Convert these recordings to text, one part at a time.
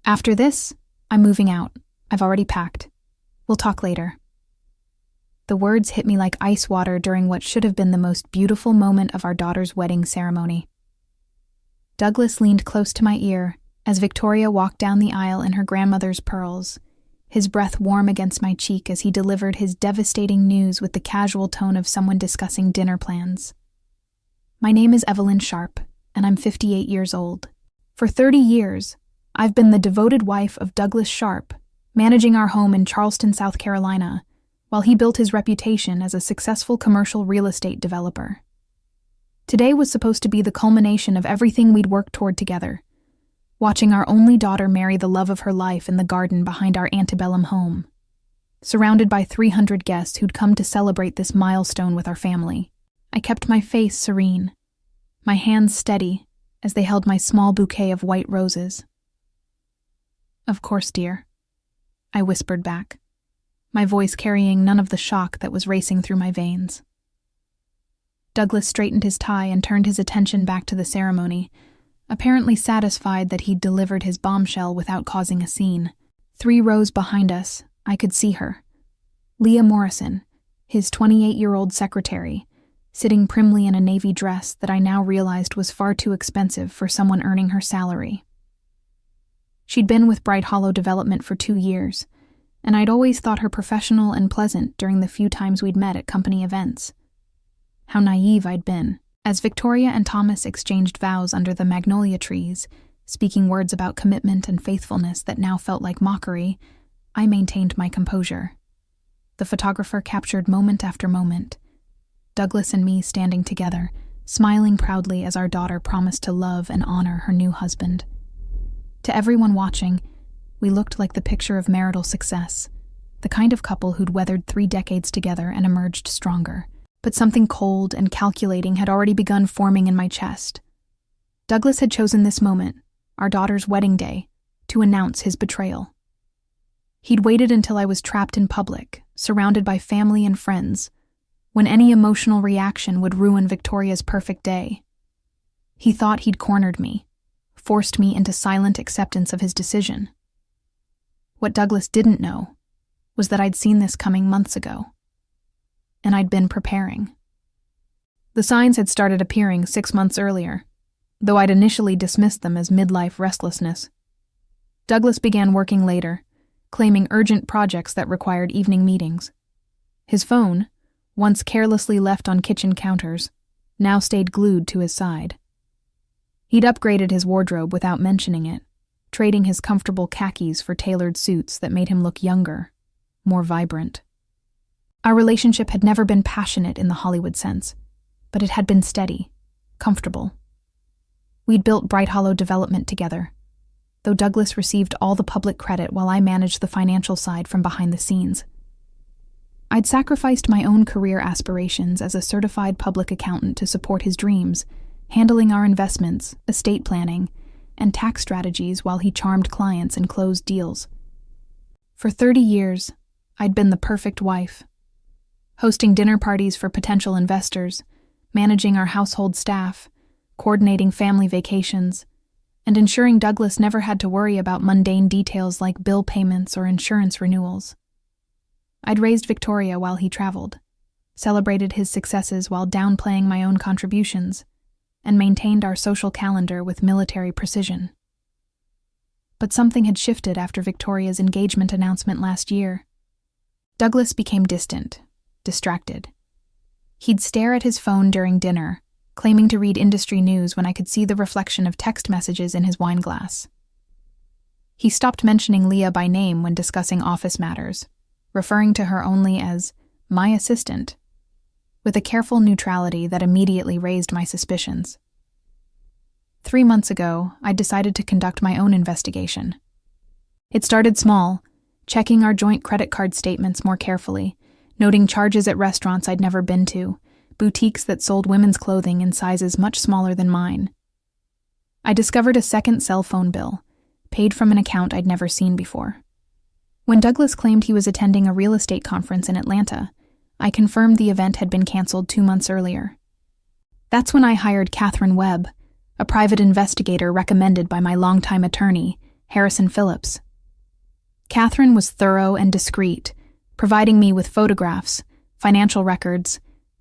After this, I'm moving out. I've already packed. We'll talk later. The words hit me like ice water during what should have been the most beautiful moment of our daughter's wedding ceremony. Douglas leaned close to my ear as Victoria walked down the aisle in her grandmother's pearls, his breath warm against my cheek as he delivered his devastating news with the casual tone of someone discussing dinner plans. My name is Evelyn Sharp, and I'm 58 years old. For 30 years, I've been the devoted wife of Douglas Sharp, managing our home in Charleston, South Carolina, while he built his reputation as a successful commercial real estate developer. Today was supposed to be the culmination of everything we'd worked toward together, watching our only daughter marry the love of her life in the garden behind our antebellum home. Surrounded by 300 guests who'd come to celebrate this milestone with our family, I kept my face serene, my hands steady as they held my small bouquet of white roses. "Of course, dear," I whispered back, my voice carrying none of the shock that was racing through my veins. Douglas straightened his tie and turned his attention back to the ceremony, apparently satisfied that he'd delivered his bombshell without causing a scene. 3 rows behind us, I could see her. Leah Morrison, his 28-year-old secretary, sitting primly in a navy dress that I now realized was far too expensive for someone earning her salary. She'd been with Bright Hollow Development for 2 years, and I'd always thought her professional and pleasant during the few times we'd met at company events. How naive I'd been. As Victoria and Thomas exchanged vows under the magnolia trees, speaking words about commitment and faithfulness that now felt like mockery, I maintained my composure. The photographer captured moment after moment, Douglas and me standing together, smiling proudly as our daughter promised to love and honor her new husband. To everyone watching, we looked like the picture of marital success, the kind of couple who'd weathered 3 decades together and emerged stronger. But something cold and calculating had already begun forming in my chest. Douglas had chosen this moment, our daughter's wedding day, to announce his betrayal. He'd waited until I was trapped in public, surrounded by family and friends, when any emotional reaction would ruin Victoria's perfect day. He thought he'd cornered me, forced me into silent acceptance of his decision. What Douglas didn't know was that I'd seen this coming months ago, and I'd been preparing. The signs had started appearing 6 months earlier, though I'd initially dismissed them as midlife restlessness. Douglas began working later, claiming urgent projects that required evening meetings. His phone, once carelessly left on kitchen counters, now stayed glued to his side. He'd upgraded his wardrobe without mentioning it, trading his comfortable khakis for tailored suits that made him look younger, more vibrant. Our relationship had never been passionate in the Hollywood sense, but it had been steady, comfortable. We'd built Bright Hollow Development together, though Douglas received all the public credit while I managed the financial side from behind the scenes. I'd sacrificed my own career aspirations as a certified public accountant to support his dreams, handling our investments, estate planning, and tax strategies while he charmed clients and closed deals. For 30 years, I'd been the perfect wife, hosting dinner parties for potential investors, managing our household staff, coordinating family vacations, and ensuring Douglas never had to worry about mundane details like bill payments or insurance renewals. I'd raised Victoria while he traveled, celebrated his successes while downplaying my own contributions, and maintained our social calendar with military precision. But something had shifted after Victoria's engagement announcement last year. Douglas became distant, distracted. He'd stare at his phone during dinner, claiming to read industry news when I could see the reflection of text messages in his wine glass. He stopped mentioning Leah by name when discussing office matters, referring to her only as my assistant, with a careful neutrality that immediately raised my suspicions. 3 months ago, I decided to conduct my own investigation. It started small, checking our joint credit card statements more carefully, noting charges at restaurants I'd never been to, boutiques that sold women's clothing in sizes much smaller than mine. I discovered a second cell phone bill, paid from an account I'd never seen before. When Douglas claimed he was attending a real estate conference in Atlanta, I confirmed the event had been canceled 2 months earlier. That's when I hired Catherine Webb, a private investigator recommended by my longtime attorney, Harrison Phillips. Catherine was thorough and discreet, providing me with photographs, financial records,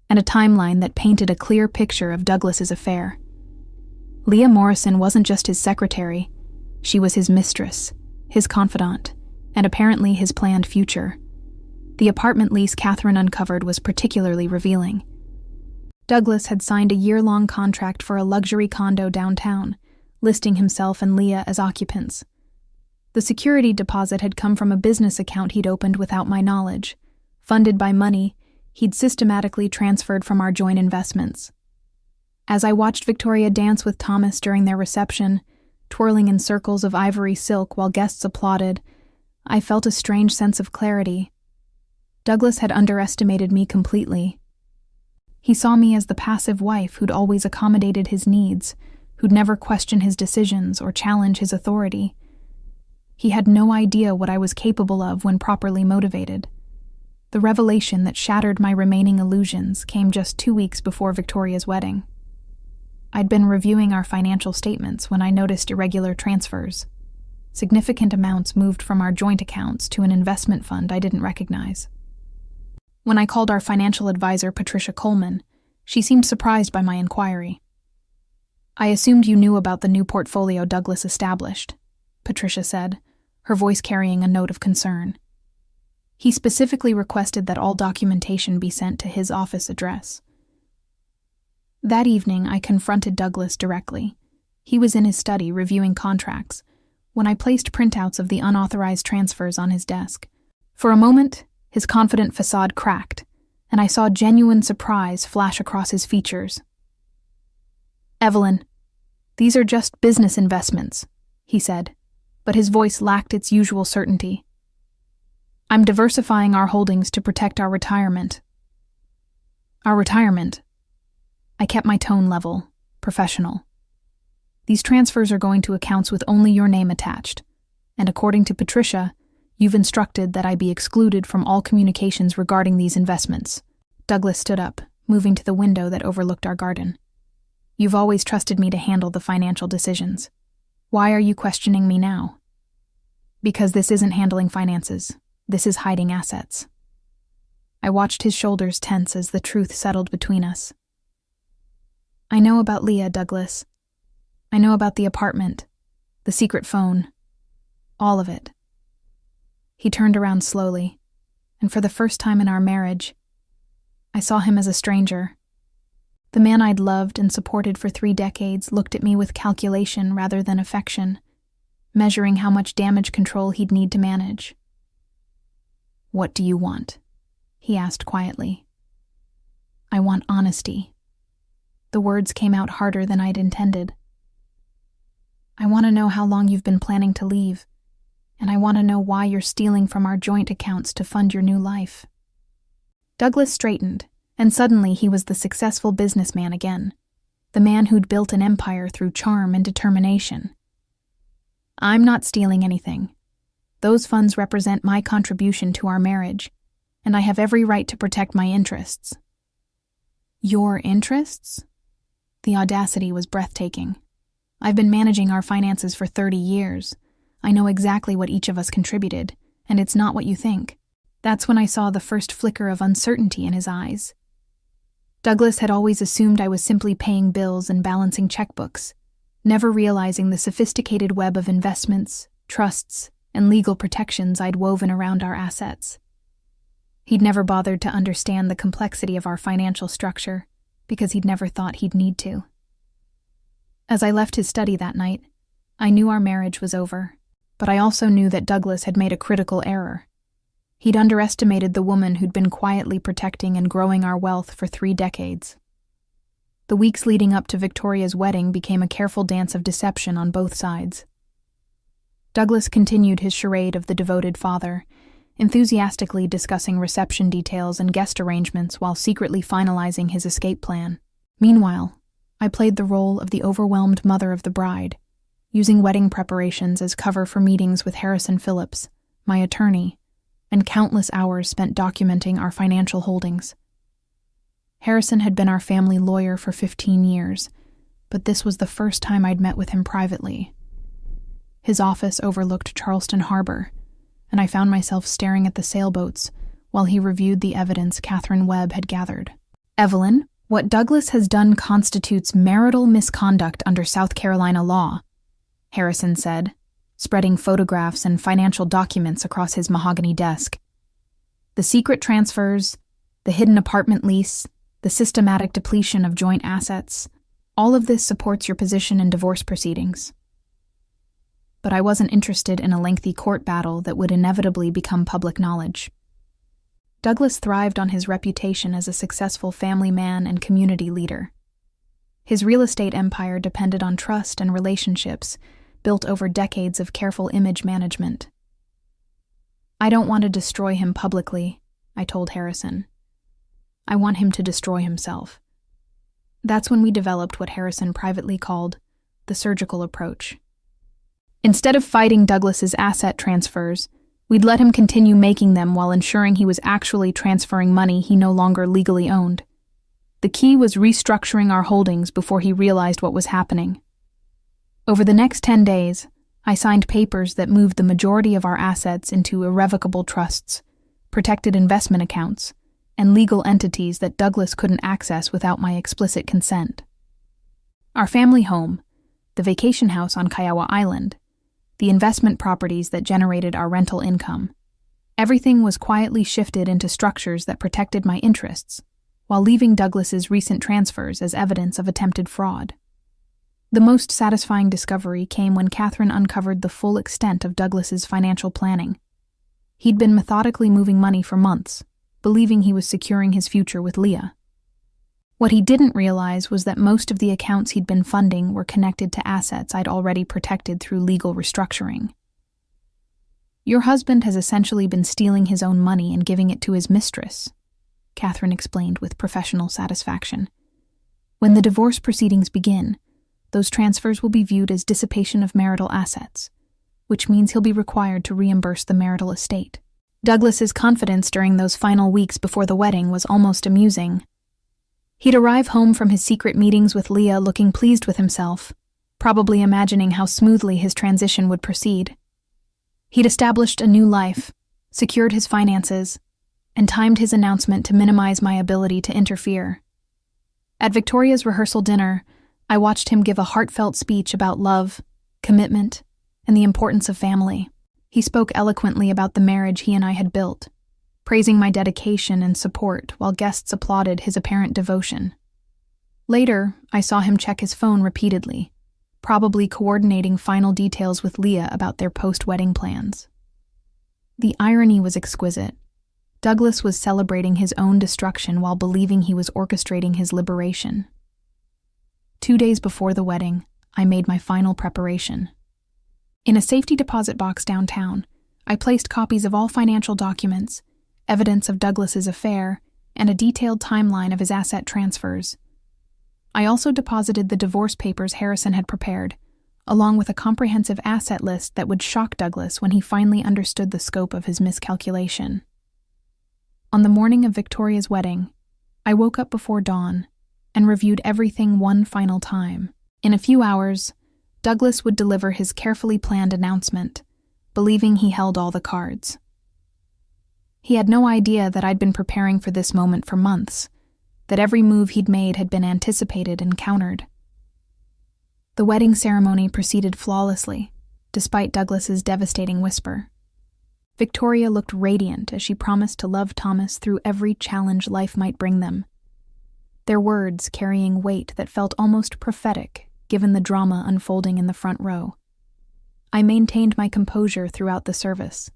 and a timeline that painted a clear picture of Douglas's affair. Leah Morrison wasn't just his secretary, she was his mistress, his confidant, and apparently his planned future. The apartment lease Catherine uncovered was particularly revealing. Douglas had signed a year-long contract for a luxury condo downtown, listing himself and Leah as occupants. The security deposit had come from a business account he'd opened without my knowledge, funded by money he'd systematically transferred from our joint investments. As I watched Victoria dance with Thomas during their reception, twirling in circles of ivory silk while guests applauded, I felt a strange sense of clarity. Douglas had underestimated me completely. He saw me as the passive wife who'd always accommodated his needs, who'd never question his decisions or challenge his authority. He had no idea what I was capable of when properly motivated. The revelation that shattered my remaining illusions came just 2 weeks before Victoria's wedding. I'd been reviewing our financial statements when I noticed irregular transfers. Significant amounts moved from our joint accounts to an investment fund I didn't recognize. When I called our financial advisor, Patricia Coleman, she seemed surprised by my inquiry. "I assumed you knew about the new portfolio Douglas established," Patricia said, her voice carrying a note of concern. "He specifically requested that all documentation be sent to his office address." That evening, I confronted Douglas directly. He was in his study reviewing contracts when I placed printouts of the unauthorized transfers on his desk. For a moment, his confident facade cracked, and I saw genuine surprise flash across his features. "Evelyn, these are just business investments," he said, but his voice lacked its usual certainty. "I'm diversifying our holdings to protect our retirement." "Our retirement?" I kept my tone level, professional. "These transfers are going to accounts with only your name attached, and according to Patricia, you've instructed that I be excluded from all communications regarding these investments." Douglas stood up, moving to the window that overlooked our garden. "You've always trusted me to handle the financial decisions. Why are you questioning me now?" "Because this isn't handling finances. This is hiding assets." I watched his shoulders tense as the truth settled between us. "I know about Leah, Douglas. I know about the apartment, the secret phone, all of it." He turned around slowly, and for the first time in our marriage, I saw him as a stranger. The man I'd loved and supported for 3 decades looked at me with calculation rather than affection, measuring how much damage control he'd need to manage. "What do you want?" he asked quietly. "I want honesty." The words came out harder than I'd intended. "I want to know how long you've been planning to leave, and I want to know why you're stealing from our joint accounts to fund your new life." Douglas straightened, and suddenly he was the successful businessman again, the man who'd built an empire through charm and determination. "I'm not stealing anything. Those funds represent my contribution to our marriage, and I have every right to protect my interests." "Your interests?" The audacity was breathtaking. "I've been managing our finances for 30 years. I know exactly what each of us contributed, and it's not what you think." That's when I saw the first flicker of uncertainty in his eyes. Douglas had always assumed I was simply paying bills and balancing checkbooks, never realizing the sophisticated web of investments, trusts, and legal protections I'd woven around our assets. He'd never bothered to understand the complexity of our financial structure, because he'd never thought he'd need to. As I left his study that night, I knew our marriage was over, but I also knew that Douglas had made a critical error. He'd underestimated the woman who'd been quietly protecting and growing our wealth for 3 decades. The weeks leading up to Victoria's wedding became a careful dance of deception on both sides. Douglas continued his charade of the devoted father, enthusiastically discussing reception details and guest arrangements while secretly finalizing his escape plan. Meanwhile, I played the role of the overwhelmed mother of the bride, using wedding preparations as cover for meetings with Harrison Phillips, my attorney, and countless hours spent documenting our financial holdings. Harrison had been our family lawyer for 15 years, but this was the first time I'd met with him privately. His office overlooked Charleston Harbor, and I found myself staring at the sailboats while he reviewed the evidence Catherine Webb had gathered. "Evelyn, what Douglas has done constitutes marital misconduct under South Carolina law," Harrison said, spreading photographs and financial documents across his mahogany desk. "The secret transfers, the hidden apartment lease, the systematic depletion of joint assets, all of this supports your position in divorce proceedings." But I wasn't interested in a lengthy court battle that would inevitably become public knowledge. Douglas thrived on his reputation as a successful family man and community leader. His real estate empire depended on trust and relationships built over decades of careful image management. "I don't want to destroy him publicly," I told Harrison. "I want him to destroy himself." That's when we developed what Harrison privately called the surgical approach. Instead of fighting Douglas's asset transfers, we'd let him continue making them while ensuring he was actually transferring money he no longer legally owned. The key was restructuring our holdings before he realized what was happening. Over the next 10 days, I signed papers that moved the majority of our assets into irrevocable trusts, protected investment accounts, and legal entities that Douglas couldn't access without my explicit consent. Our family home, the vacation house on Kiowa Island, the investment properties that generated our rental income, everything was quietly shifted into structures that protected my interests, while leaving Douglas's recent transfers as evidence of attempted fraud. The most satisfying discovery came when Catherine uncovered the full extent of Douglas's financial planning. He'd been methodically moving money for months, believing he was securing his future with Leah. What he didn't realize was that most of the accounts he'd been funding were connected to assets I'd already protected through legal restructuring. "Your husband has essentially been stealing his own money and giving it to his mistress," Catherine explained with professional satisfaction. "When the divorce proceedings begin, those transfers will be viewed as dissipation of marital assets, which means he'll be required to reimburse the marital estate." Douglas's confidence during those final weeks before the wedding was almost amusing. He'd arrive home from his secret meetings with Leah looking pleased with himself, probably imagining how smoothly his transition would proceed. He'd established a new life, secured his finances, and timed his announcement to minimize my ability to interfere. At Victoria's rehearsal dinner, I watched him give a heartfelt speech about love, commitment, and the importance of family. He spoke eloquently about the marriage he and I had built, praising my dedication and support while guests applauded his apparent devotion. Later, I saw him check his phone repeatedly, probably coordinating final details with Leah about their post-wedding plans. The irony was exquisite. Douglas was celebrating his own destruction while believing he was orchestrating his liberation. 2 days before the wedding, I made my final preparation. In a safety deposit box downtown, I placed copies of all financial documents, evidence of Douglas's affair, and a detailed timeline of his asset transfers. I also deposited the divorce papers Harrison had prepared, along with a comprehensive asset list that would shock Douglas when he finally understood the scope of his miscalculation. On the morning of Victoria's wedding, I woke up before dawn and reviewed everything one final time. In a few hours, Douglas would deliver his carefully planned announcement, believing he held all the cards. He had no idea that I'd been preparing for this moment for months, that every move he'd made had been anticipated and countered. The wedding ceremony proceeded flawlessly, despite Douglas's devastating whisper. Victoria looked radiant as she promised to love Thomas through every challenge life might bring them, their words carrying weight that felt almost prophetic given the drama unfolding in the front row. I maintained my composure throughout the service,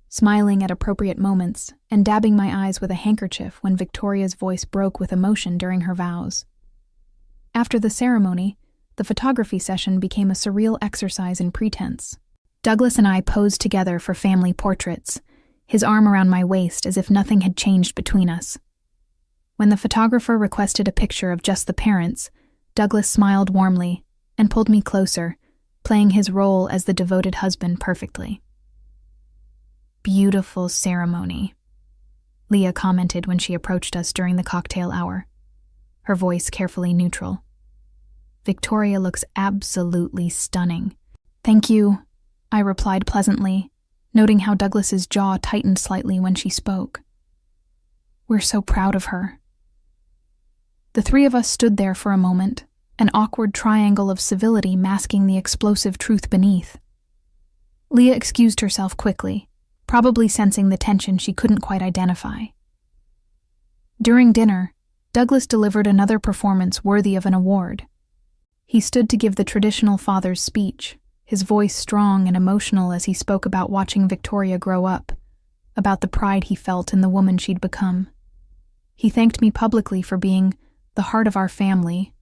smiling at appropriate moments and dabbing my eyes with a handkerchief when Victoria's voice broke with emotion during her vows. After the ceremony, the photography session became a surreal exercise in pretense. Douglas and I posed together for family portraits, his arm around my waist as if nothing had changed between us. When the photographer requested a picture of just the parents, Douglas smiled warmly and pulled me closer, playing his role as the devoted husband perfectly. "Beautiful ceremony," Leah commented when she approached us during the cocktail hour, her voice carefully neutral. "Victoria looks absolutely stunning." "Thank you," I replied pleasantly, noting how Douglas's jaw tightened slightly when she spoke. We're so proud of her. The three of us stood there for a moment, an awkward triangle of civility masking the explosive truth beneath. Leah excused herself quickly, probably sensing the tension she couldn't quite identify. During dinner, Douglas delivered another performance worthy of an award. He stood to give the traditional father's speech, his voice strong and emotional as he spoke about watching Victoria grow up, about the pride he felt in the woman she'd become. He thanked me publicly for being the heart of our family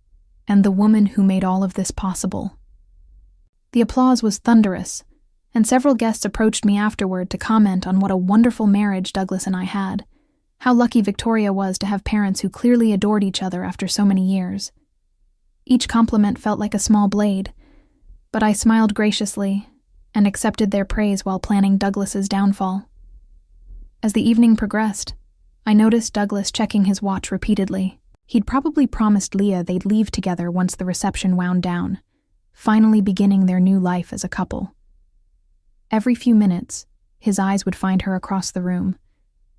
and the woman who made all of this possible. The applause was thunderous, and several guests approached me afterward to comment on what a wonderful marriage Douglas and I had, how lucky Victoria was to have parents who clearly adored each other after so many years. Each compliment felt like a small blade, but I smiled graciously and accepted their praise while planning Douglas's downfall. As the evening progressed, I noticed Douglas checking his watch repeatedly. He'd probably promised Leah they'd leave together once the reception wound down, finally beginning their new life as a couple. Every few minutes, his eyes would find her across the room,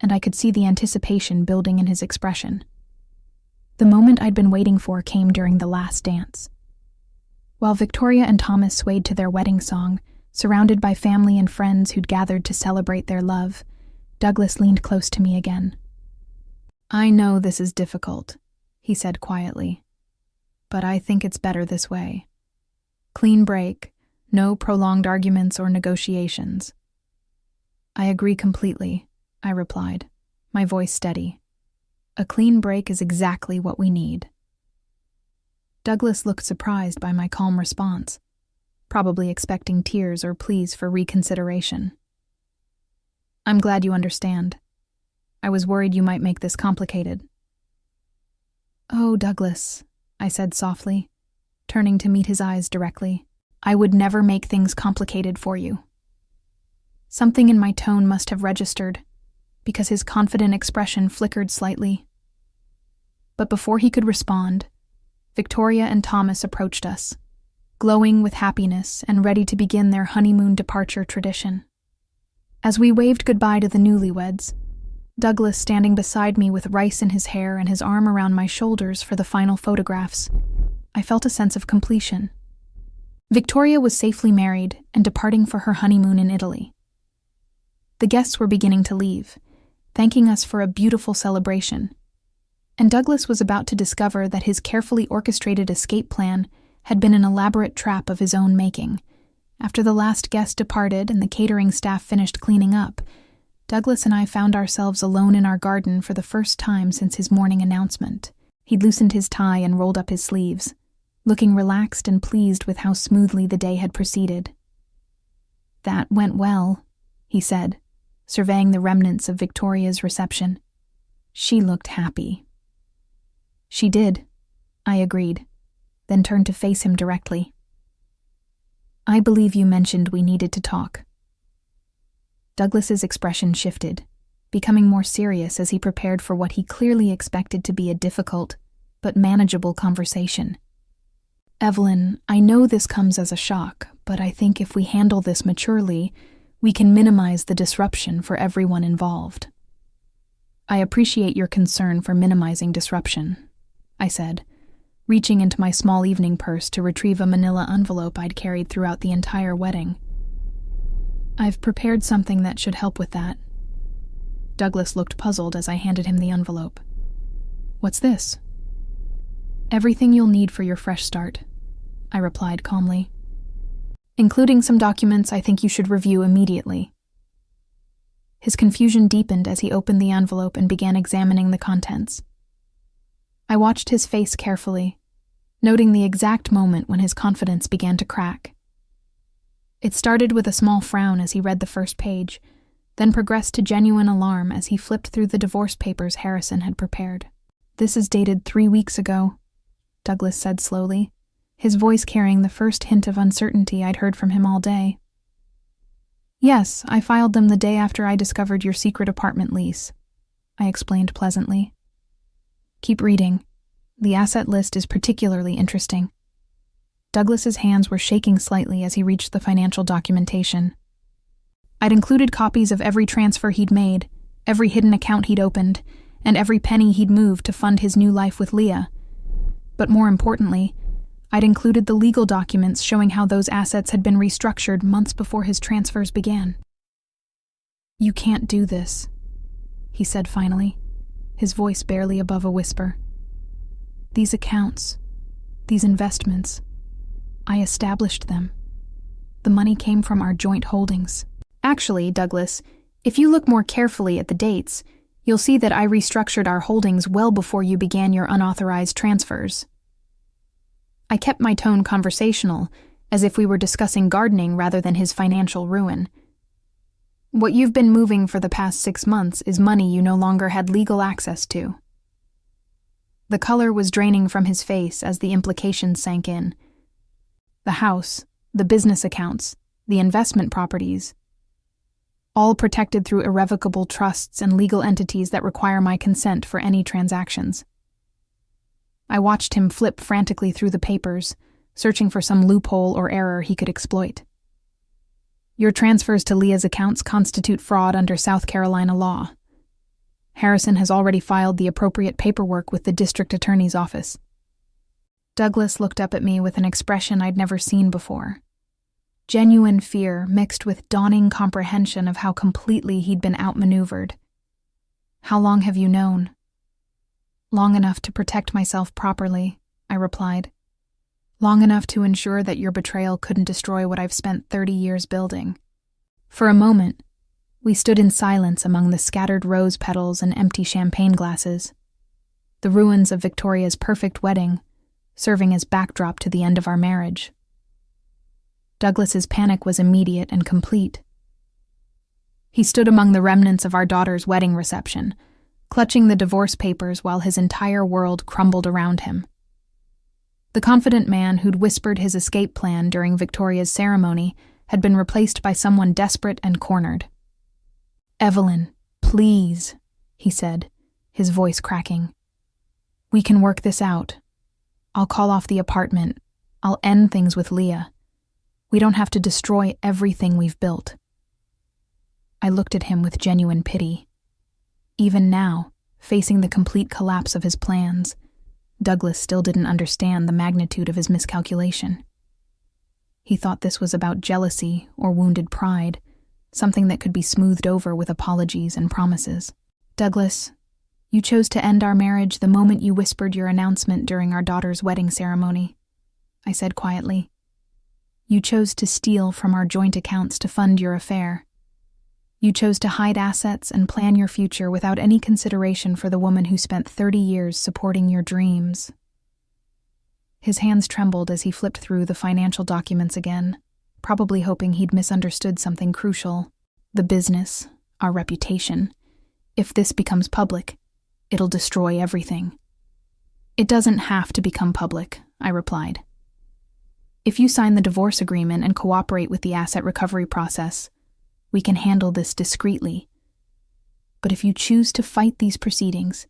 and I could see the anticipation building in his expression. The moment I'd been waiting for came during the last dance. While Victoria and Thomas swayed to their wedding song, surrounded by family and friends who'd gathered to celebrate their love, Douglas leaned close to me again. I know this is difficult, he said quietly, but I think it's better this way. Clean break, no prolonged arguments or negotiations. I agree completely, I replied, my voice steady. A clean break is exactly what we need. Douglas looked surprised by my calm response, probably expecting tears or pleas for reconsideration. I'm glad you understand. I was worried you might make this complicated. Oh, Douglas, I said softly, turning to meet his eyes directly. I would never make things complicated for you. Something in my tone must have registered, because his confident expression flickered slightly. But before he could respond, Victoria and Thomas approached us, glowing with happiness and ready to begin their honeymoon departure tradition. As we waved goodbye to the newlyweds, Douglas standing beside me with rice in his hair and his arm around my shoulders for the final photographs, I felt a sense of completion. Victoria was safely married and departing for her honeymoon in Italy. The guests were beginning to leave, thanking us for a beautiful celebration, and Douglas was about to discover that his carefully orchestrated escape plan had been an elaborate trap of his own making. After the last guest departed and the catering staff finished cleaning up, Douglas and I found ourselves alone in our garden for the first time since his morning announcement. He'd loosened his tie and rolled up his sleeves, looking relaxed and pleased with how smoothly the day had proceeded. That went well, he said, surveying the remnants of Victoria's reception. She looked happy. She did, I agreed, then turned to face him directly. I believe you mentioned we needed to talk. Douglas's expression shifted, becoming more serious as he prepared for what he clearly expected to be a difficult but manageable conversation. Evelyn, I know this comes as a shock, but I think if we handle this maturely, we can minimize the disruption for everyone involved. I appreciate your concern for minimizing disruption, I said, reaching into my small evening purse to retrieve a manila envelope I'd carried throughout the entire wedding. I've prepared something that should help with that. Douglas looked puzzled as I handed him the envelope. What's this? Everything you'll need for your fresh start, I replied calmly, including some documents I think you should review immediately. His confusion deepened as he opened the envelope and began examining the contents. I watched his face carefully, noting the exact moment when his confidence began to crack. It started with a small frown as he read the first page, then progressed to genuine alarm as he flipped through the divorce papers Harrison had prepared. This is dated 3 weeks ago, Douglas said slowly, his voice carrying the first hint of uncertainty I'd heard from him all day. Yes, I filed them the day after I discovered your secret apartment lease, I explained pleasantly. Keep reading. The asset list is particularly interesting. Douglas's hands were shaking slightly as he reached the financial documentation. I'd included copies of every transfer he'd made, every hidden account he'd opened, and every penny he'd moved to fund his new life with Leah. But more importantly, I'd included the legal documents showing how those assets had been restructured months before his transfers began. "You can't do this," he said finally, his voice barely above a whisper. "These accounts, these investments, I established them. The money came from our joint holdings." "Actually, Douglas, if you look more carefully at the dates, you'll see that I restructured our holdings well before you began your unauthorized transfers." I kept my tone conversational, as if we were discussing gardening rather than his financial ruin. "What you've been moving for the past 6 months is money you no longer had legal access to." The color was draining from his face as the implications sank in. The house, the business accounts, the investment properties, all protected through irrevocable trusts and legal entities that require my consent for any transactions. I watched him flip frantically through the papers, searching for some loophole or error he could exploit. "Your transfers to Leah's accounts constitute fraud under South Carolina law. Harrison has already filed the appropriate paperwork with the district attorney's office." Douglas looked up at me with an expression I'd never seen before. Genuine fear mixed with dawning comprehension of how completely he'd been outmaneuvered. "How long have you known?" "Long enough to protect myself properly," I replied. "Long enough to ensure that your betrayal couldn't destroy what I've spent 30 years building." For a moment, we stood in silence among the scattered rose petals and empty champagne glasses, the ruins of Victoria's perfect wedding, serving as backdrop to the end of our marriage. Douglas's panic was immediate and complete. He stood among the remnants of our daughter's wedding reception, clutching the divorce papers while his entire world crumbled around him. The confident man who'd whispered his escape plan during Victoria's ceremony had been replaced by someone desperate and cornered. "Evelyn, please," he said, his voice cracking. "We can work this out. I'll call off the apartment. I'll end things with Leah. We don't have to destroy everything we've built." I looked at him with genuine pity. Even now, facing the complete collapse of his plans, Douglas still didn't understand the magnitude of his miscalculation. He thought this was about jealousy or wounded pride, something that could be smoothed over with apologies and promises. "Douglas, you chose to end our marriage the moment you whispered your announcement during our daughter's wedding ceremony," I said quietly. "You chose to steal from our joint accounts to fund your affair. You chose to hide assets and plan your future without any consideration for the woman who spent 30 years supporting your dreams." His hands trembled as he flipped through the financial documents again, probably hoping he'd misunderstood something crucial. "The business, our reputation. If this becomes public, it'll destroy everything." "It doesn't have to become public," I replied. "If you sign the divorce agreement and cooperate with the asset recovery process, we can handle this discreetly. But if you choose to fight these proceedings,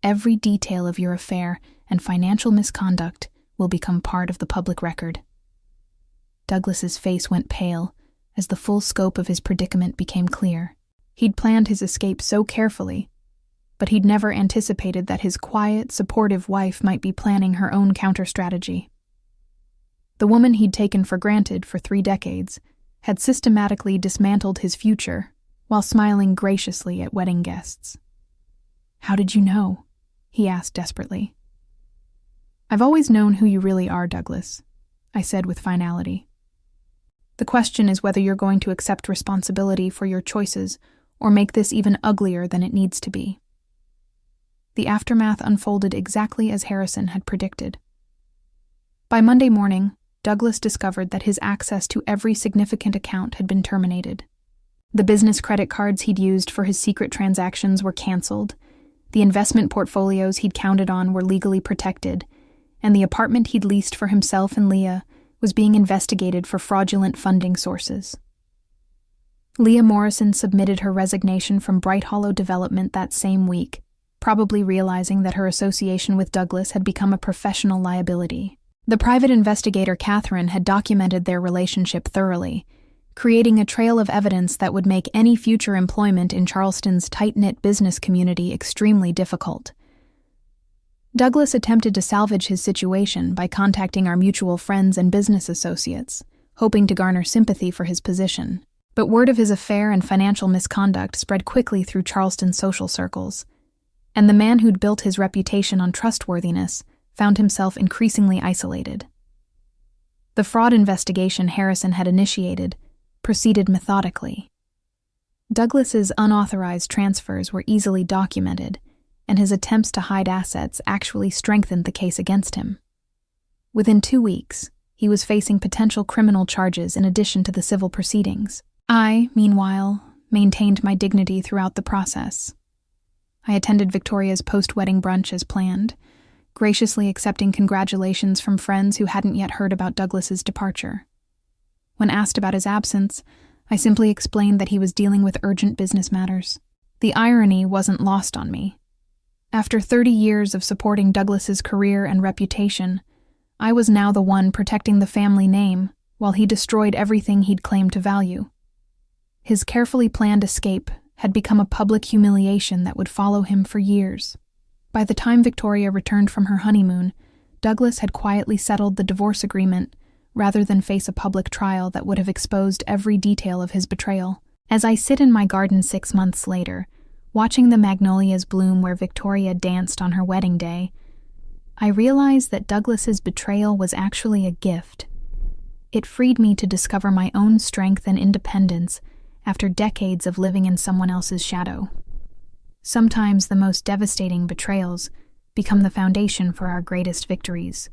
every detail of your affair and financial misconduct will become part of the public record." Douglas's face went pale as the full scope of his predicament became clear. He'd planned his escape so carefully, but he'd never anticipated that his quiet, supportive wife might be planning her own counter-strategy. The woman he'd taken for granted for 3 decades had systematically dismantled his future while smiling graciously at wedding guests. "How did you know?" he asked desperately. "I've always known who you really are, Douglas," I said with finality. "The question is whether you're going to accept responsibility for your choices or make this even uglier than it needs to be." The aftermath unfolded exactly as Harrison had predicted. By Monday morning, Douglas discovered that his access to every significant account had been terminated. The business credit cards he'd used for his secret transactions were canceled, the investment portfolios he'd counted on were legally protected, and the apartment he'd leased for himself and Leah was being investigated for fraudulent funding sources. Leah Morrison submitted her resignation from Bright Hollow Development that same week, probably realizing that her association with Douglas had become a professional liability. The private investigator Catherine had documented their relationship thoroughly, creating a trail of evidence that would make any future employment in Charleston's tight-knit business community extremely difficult. Douglas attempted to salvage his situation by contacting our mutual friends and business associates, hoping to garner sympathy for his position. But word of his affair and financial misconduct spread quickly through Charleston's social circles, and the man who'd built his reputation on trustworthiness found himself increasingly isolated. The fraud investigation Harrison had initiated proceeded methodically. Douglas's unauthorized transfers were easily documented, and his attempts to hide assets actually strengthened the case against him. Within 2 weeks, he was facing potential criminal charges in addition to the civil proceedings. I, meanwhile, maintained my dignity throughout the process. I attended Victoria's post-wedding brunch as planned, graciously accepting congratulations from friends who hadn't yet heard about Douglas's departure. When asked about his absence, I simply explained that he was dealing with urgent business matters. The irony wasn't lost on me. After 30 years of supporting Douglas's career and reputation, I was now the one protecting the family name while he destroyed everything he'd claimed to value. His carefully planned escape had become a public humiliation that would follow him for years. By the time Victoria returned from her honeymoon, Douglas had quietly settled the divorce agreement rather than face a public trial that would have exposed every detail of his betrayal. As I sit in my garden 6 months later, watching the magnolias bloom where Victoria danced on her wedding day, I realize that Douglas's betrayal was actually a gift. It freed me to discover my own strength and independence after decades of living in someone else's shadow. Sometimes the most devastating betrayals become the foundation for our greatest victories.